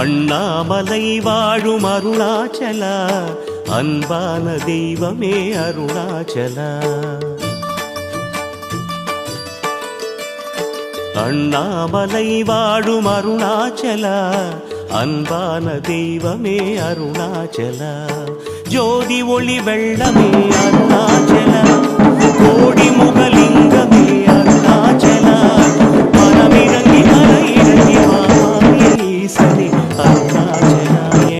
அண்ணாமலை வாழும் அருணாச்சலா, அன்பான தெய்வமே அருணாச்சலா. அண்ணாமலை வாழும் அருணாச்சலா, அன்பான தெய்வமே அருணாச்சலா. ஜோதி ஒளி வெள்ளமே அருணாச்சலா, கோடி முகலிங்கமே அருணாச்சலா. மனமிறங்கி மலையிறங்கி வாமாயே ஈசனே